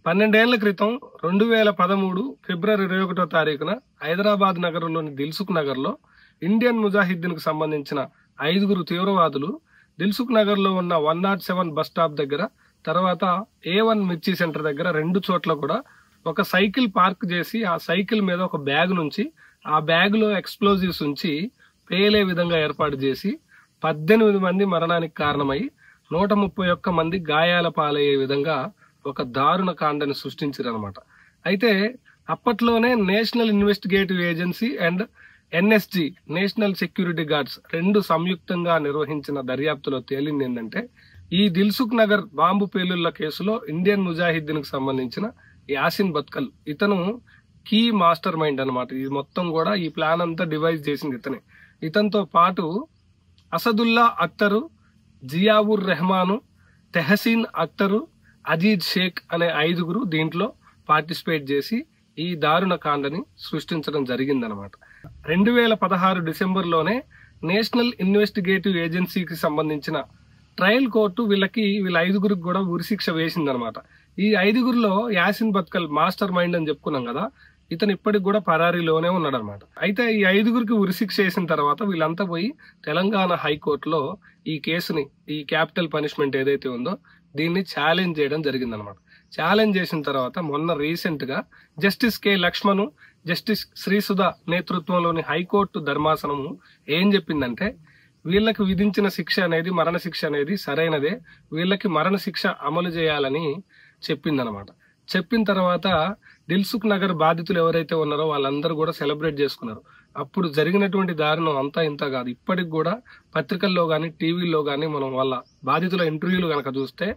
12 ఏళ్ల క్రితం 2013 ఫిబ్రవరి 21వ తారీఖున హైదరాబాద్ నగరంలోని దిల్సుఖ్ నగర్లో ఇండియన్ ముజాహిద్దీన్కు సంబంధించిన 5 తీవ్రవాదులు దిల్సుఖ్ నగర్లో ఉన్న 107 బస్ స్టాప్ దగ్గర, తర్వాత A1 మిర్చి సెంటర్ దగ్గర 2 చోట్ల కూడా ఒక సైకిల్ పార్క్ చేసి ఆ సైకిల్ మీద ఒక బ్యాగ్ నుంచి ఆ బ్యాగ్ లో ఎక్స్ప్లోజివ్స్ ఉంచి పేలే విధంగా ఏర్పాటు చేసి 18 మంది మరణానికి కారణమై 131 మంది గాయాల పాలయ్యే విధంగా ఒక దారుణ కాండని సృష్టించారనమాట. అయితే అప్పట్లోనే national investigative agency and NSG national security guards 2 సంయుక్తంగా నిర్వహించిన దర్యాప్తులో తేలింది ఏంటంటే, ఈ దిల్సుఖ్ నగర్ బాంబు పేలుళ్ల కేసులో ఇండియన్ ముజాహిద్దీన్ కు సంబంధించిన యాసిన్ బత్కల్ ఇతను కీ మాస్టర్ మైండ్ అనమాట. ఇది మొత్తం కూడా ఈ ప్లాన్ అంతా డివైజ్ చేసింది ఇతనే. ఇతనితో పాటు అసదుల్లా అఖ్తరు, జియావుర్ రెహమాను, తెహసీన్ అఖ్తరు, అజీజ్ షేక్ అనే 5 దీంట్లో పార్టిసిపేట్ చేసి ఈ దారుణ కాండని సృష్టించడం జరిగిందనమాట. 2016 డిసెంబర్లోనే నేషనల్ ఇన్వెస్టిగేటివ్ ఏజెన్సీకి సంబంధించిన ట్రయల్ కోర్టు వీళ్ళ 5 కూడా ఉరిశిక్ష వేసిందనమాట. ఈ 5లో యాసిన్ బత్కల్ మాస్టర్ మైండ్ అని చెప్పుకున్నాం కదా, ఇతను ఇప్పటికి కూడా పరారీలోనే ఉన్నాడు అనమాట. అయితే ఈ 5 ఉరిశిక్ష వేసిన తర్వాత వీళ్ళంతా పోయి తెలంగాణ హైకోర్టులో ఈ కేసుని, ఈ క్యాపిటల్ పనిష్మెంట్ ఏదైతే ఉందో దీన్ని ఛాలెంజ్ చేయడం జరిగిందనమాట. ఛాలెంజ్ చేసిన తర్వాత మొన్న రీసెంట్ గా జస్టిస్ K. లక్ష్మణ్, జస్టిస్ శ్రీసుధా నేతృత్వంలోని హైకోర్టు ధర్మాసనము ఏం చెప్పిందంటే, వీళ్ళకి విధించిన శిక్ష అనేది, మరణశిక్ష అనేది సరైనదే, వీళ్ళకి మరణశిక్ష అమలు చేయాలని చెప్పిందనమాట. చెప్పిన తర్వాత దిల్సుఖ్ నగర్ బాధితులు ఎవరైతే ఉన్నారో వాళ్ళందరూ కూడా సెలబ్రేట్ చేసుకున్నారు. అప్పుడు జరిగినటువంటి దారుణం అంతా ఇంత కాదు. ఇప్పటికి కూడా పత్రికల్లో గానీ టీవీల్లో గానీ మనం వాళ్ళ బాధితుల ఇంటర్వ్యూలు కనుక చూస్తే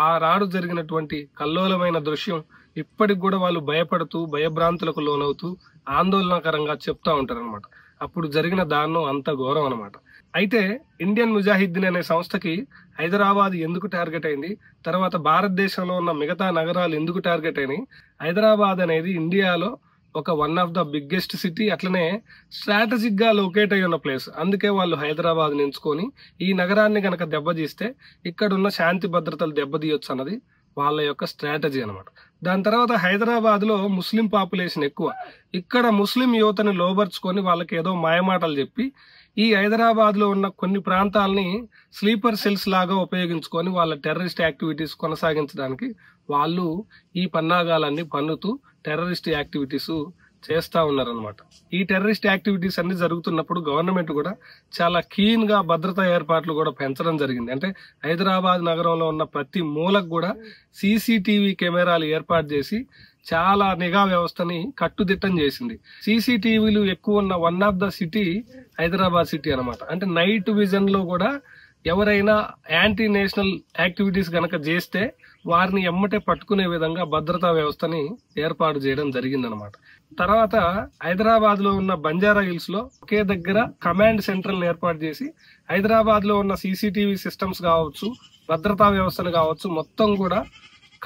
ఆ నాడు జరిగినటువంటి కల్లోలమైన దృశ్యం ఇప్పటికి కూడా వాళ్ళు భయపడుతూ, భయభ్రాంతులకు లోనవుతూ ఆందోళనకరంగా చెప్తా ఉంటారు అనమాట. అప్పుడు జరిగిన దారుణం అంత ఘోరం అనమాట. అయితే ఇండియన్ ముజాహిద్దీన్ అనే సంస్థకి హైదరాబాద్ ఎందుకు టార్గెట్ అయింది, తర్వాత భారతదేశంలో ఉన్న మిగతా నగరాలు ఎందుకు టార్గెట్ అయినాయి, హైదరాబాద్ అనేది ఇండియాలో ఒక one of the biggest city, అట్లనే స్ట్రాటజిక్ గా లొకేట్ అయి ఉన్న ప్లేస్. అందుకే వాళ్ళు హైదరాబాద్ ఎంచుకొని ఈ నగరాన్ని గనక దెబ్బతీస్తే ఇక్కడున్న శాంతి భద్రతలు దెబ్బతీయొచ్చు అన్నది వాళ్ళ యొక్క స్ట్రాటజీ అనమాట. దాని తర్వాత హైదరాబాద్ లో ముస్లిం పాపులేషన్ ఎక్కువ. ఇక్కడ ముస్లిం యువతని లోబర్చుకొని వాళ్ళకి ఏదో మాయమాటలు చెప్పి ఈ హైదరాబాద్ లో ఉన్న కొన్ని ప్రాంతాలని స్లీపర్ సెల్స్ లాగా ఉపయోగించుకొని వాళ్ళ టెర్రరిస్ట్ యాక్టివిటీస్ కొనసాగించడానికి వాళ్ళు ఈ పన్నాగాలన్నీ పన్నుతూ టెర్రరిస్ట్ యాక్టివిటీస్ చేస్తా ఉన్నారనమాట. ఈ టెర్రరిస్ట్ యాక్టివిటీస్ అన్ని జరుగుతున్నప్పుడు గవర్నమెంట్ కూడా చాలా కీన్ గా భద్రతా ఏర్పాట్లు కూడా పెంచడం జరిగింది. అంటే హైదరాబాద్ నగరంలో ఉన్న ప్రతి మూలకు కూడా CCTV కెమెరాలు ఏర్పాటు చేసి చాలా నిఘా వ్యవస్థని కట్టుదిట్టం చేసింది. CCTVలు ఎక్కువ ఉన్న one of the city Hyderabad city అనమాట. అంటే నైట్ విజన్ లో కూడా ఎవరైనా యాంటీ నేషనల్ యాక్టివిటీస్ గనక చేస్తే వారిని ఎమ్మటే పట్టుకునే విధంగా భద్రతా వ్యవస్థని ఏర్పాటు చేయడం జరిగిందనమాట. తర్వాత హైదరాబాద్ లో ఉన్న బంజారా హిల్స్ లో ఒకే దగ్గర కమాండ్ సెంటర్ ఏర్పాటు చేసి హైదరాబాద్ లో ఉన్న CCTV సిస్టమ్స్ కావచ్చు, భద్రతా వ్యవస్థను కావచ్చు, మొత్తం కూడా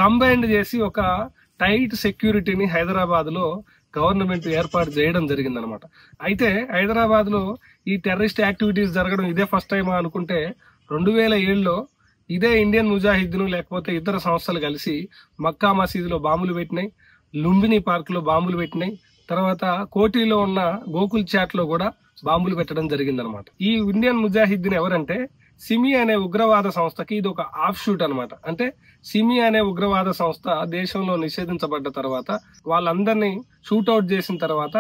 కంబైన్డ్ చేసి ఒక టైట్ సెక్యూరిటీని హైదరాబాద్ లో గవర్నమెంట్ ఏర్పాటు చేయడం జరిగిందనమాట. అయితే హైదరాబాద్ లో ఈ టెర్రరిస్ట్ యాక్టివిటీస్ జరగడం ఇదే ఫస్ట్ టైం అనుకుంటే 2007లో ఇదే ఇండియన్ ముజాహిద్దీన్ లేకపోతే ఇతర సంస్థలు కలిసి మక్కా మసీదులో బాంబులు పెట్టినాయి, లుంబిని పార్క్ లో బాంబులు పెట్టినాయి, తర్వాత కోటిలో ఉన్న గోకుల్ చాట్ లో కూడా బాంబులు పెట్టడం జరిగిందనమాట. ఈ ఇండియన్ ముజాహిద్దీన్ ఎవరంటే సిమి అనే ఉగ్రవాద సంస్థకి ఇది ఒక ఆఫ్ షూట్ అనమాట. అంటే సిమి అనే ఉగ్రవాద సంస్థ దేశంలో నిషేధించబడ్డ తర్వాత వాళ్ళందరినీ షూట్అవుట్ చేసిన తర్వాత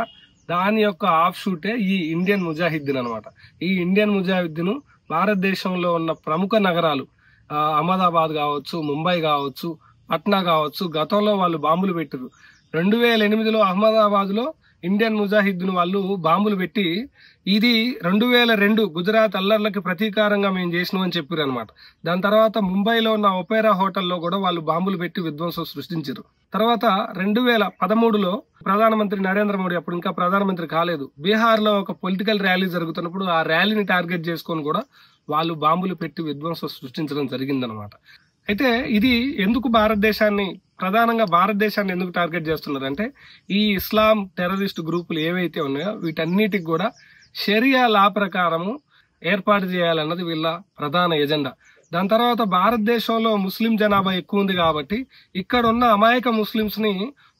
దాని యొక్క ఆఫ్ షూటే ఈ ఇండియన్ ముజాహిద్దీన్ అనమాట. ఈ ఇండియన్ ముజాహిద్దీన్ భారతదేశంలో ఉన్న ప్రముఖ నగరాలు అహ్మదాబాద్ కావచ్చు, ముంబై కావచ్చు, పట్నా కావచ్చు, గతంలో వాళ్ళు బాంబులు పెట్టారు. 2008లో అహ్మదాబాద్ లో ఇండియన్ ముజాహిద్దీన్ వాళ్ళు బాంబులు పెట్టి ఇది 2002 గుజరాత్ అల్లర్లకి ప్రతీకారంగా మేము చేసినాం అని చెప్పారు అనమాట. దాని తర్వాత ముంబైలో ఉన్న ఒపేరా హోటల్లో కూడా వాళ్ళు బాంబులు పెట్టి విధ్వంసం సృష్టించారు. తర్వాత 2013లో ప్రధానమంత్రి నరేంద్ర మోడీ, అప్పుడు ఇంకా ప్రధానమంత్రి కాలేదు, బీహార్ లో ఒక పొలిటికల్ ర్యాలీ జరుగుతున్నప్పుడు ఆ ర్యాలీని టార్గెట్ చేసుకొని కూడా వాళ్ళు బాంబులు పెట్టి విధ్వంసం సృష్టించడం జరిగిందనమాట. అయితే ఇది ఎందుకు ప్రధానంగా భారతదేశాన్ని ఎందుకు టార్గెట్ చేస్తున్నారంటే, ఈ ఇస్లాం టెర్రరిస్ట్ గ్రూపులు ఏవైతే ఉన్నాయో వీటన్నిటికి కూడా షరియా లా ప్రకారము ఏర్పాటు చేయాలన్నది వీళ్ళ ప్రధాన ఎజెండా. దాని తర్వాత భారతదేశంలో ముస్లిం జనాభా ఎక్కువ ఉంది కాబట్టి ఇక్కడ ఉన్న అమాయక ముస్లింస్ ని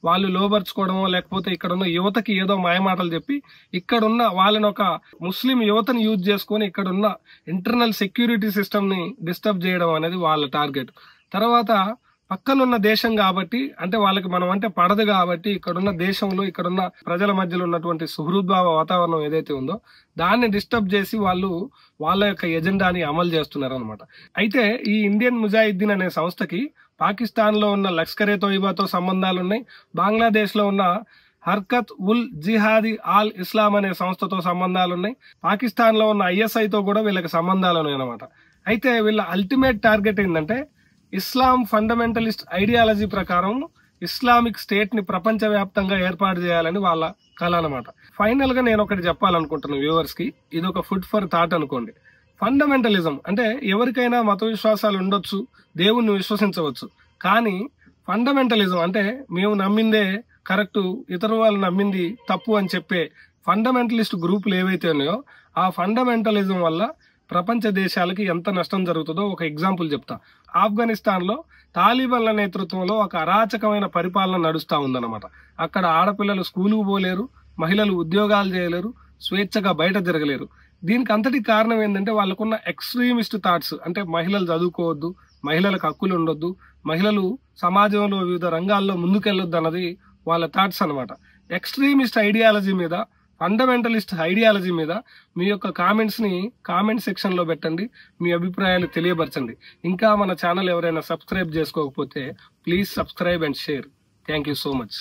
వాళ్ళు లోబర్చుకోవడమో లేకపోతే ఇక్కడ ఉన్న యువతకి ఏదో మాయమాటలు చెప్పి ఇక్కడున్న వాళ్ళని ఒక ముస్లిం యువతని యూజ్ చేసుకొని ఇక్కడ ఉన్న ఇంటర్నల్ సెక్యూరిటీ సిస్టమ్ ని డిస్టర్బ్ చేయడం అనేది వాళ్ళ టార్గెట్. తర్వాత పక్కనున్న దేశం కాబట్టి అంటే వాళ్ళకి మనం అంటే పడదు కాబట్టి ఇక్కడున్న దేశంలో ఇక్కడున్న ప్రజల మధ్యలో ఉన్నటువంటి సుహృద్భావ వాతావరణం ఏదైతే ఉందో దాన్ని డిస్టర్బ్ చేసి వాళ్ళు వాళ్ళ యొక్క ఎజెండాని అమలు చేస్తున్నారు అనమాట. అయితే ఈ ఇండియన్ ముజాహిద్దీన్ అనే సంస్థకి పాకిస్తాన్ లో ఉన్న లష్కరే తోయిబాతో సంబంధాలు ఉన్నాయి, బంగ్లాదేశ్ లో ఉన్న హర్కత్ ఉల్ జిహాదీ ఆల్ ఇస్లాం అనే సంస్థతో సంబంధాలు ఉన్నాయి, పాకిస్తాన్ లో ఉన్న ISI తో కూడా వీళ్ళకి సంబంధాలు ఉన్నాయి అనమాట. అయితే వీళ్ళ అల్టిమేట్ టార్గెట్ ఏంటంటే ఇస్లాం ఫండమెంటలిస్ట్ ఐడియాలజీ ప్రకారం ఇస్లామిక్ స్టేట్ ని ప్రపంచవ్యాప్తంగా ఏర్పాటు చేయాలని వాళ్ళ కళ అనమాట. ఫైనల్ గా నేను ఒకటి చెప్పాలనుకుంటున్నాను వ్యూవర్స్ కి, ఇది ఒక ఫుడ్ ఫర్ థాట్ అనుకోండి. ఫండమెంటలిజం అంటే ఎవరికైనా మత విశ్వాసాలు ఉండొచ్చు, దేవుణ్ణి విశ్వసించవచ్చు, కానీ ఫండమెంటలిజం అంటే మేము నమ్మిందే కరెక్ట్, ఇతర వాళ్ళు నమ్మింది తప్పు అని చెప్పే ఫండమెంటలిస్ట్ గ్రూపులు ఏవైతే ఉన్నాయో ఆ ఫండమెంటలిజం వల్ల ప్రపంచ దేశాలకి ఎంత నష్టం జరుగుతుందో ఒక ఎగ్జాంపుల్ చెప్తా. ఆఫ్ఘనిస్తాన్ లో తాలిబాన్ల నేతృత్వంలో ఒక అరాచకమైన పరిపాలన నడుస్తా ఉందన్నమాట. అక్కడ ఆడపిల్లలు స్కూలుకు పోలేరు, మహిళలు ఉద్యోగాలు చేయలేరు, స్వేచ్ఛగా బయట తిరగలేరు. దీనికి అంతటి కారణం ఏంటంటే వాళ్ళకున్న ఎక్స్ట్రీమిస్ట్ థాట్స్, అంటే మహిళలు చదువుకోవద్దు, మహిళలకు హక్కులు ఉండొద్దు, మహిళలు సమాజంలో వివిధ రంగాల్లో ముందుకెళ్ళొద్దు అన్నది వాళ్ళ థాట్స్ అనమాట. ఎక్స్ట్రీమిస్ట్ ఐడియాలజీ మీద, ఫండమెంటలిస్ట్ ఐడియాలజీ మీద మీ యొక్క కామెంట్స్ ని కామెంట్ సెక్షన్ లో పెట్టండి, మీ అభిప్రాయాలు తెలియపరచండి. ఇంకా మన ఛానల్ ఎవరైనా సబ్స్క్రైబ్ చేసుకోకపోతే please subscribe and share. Thank you so much.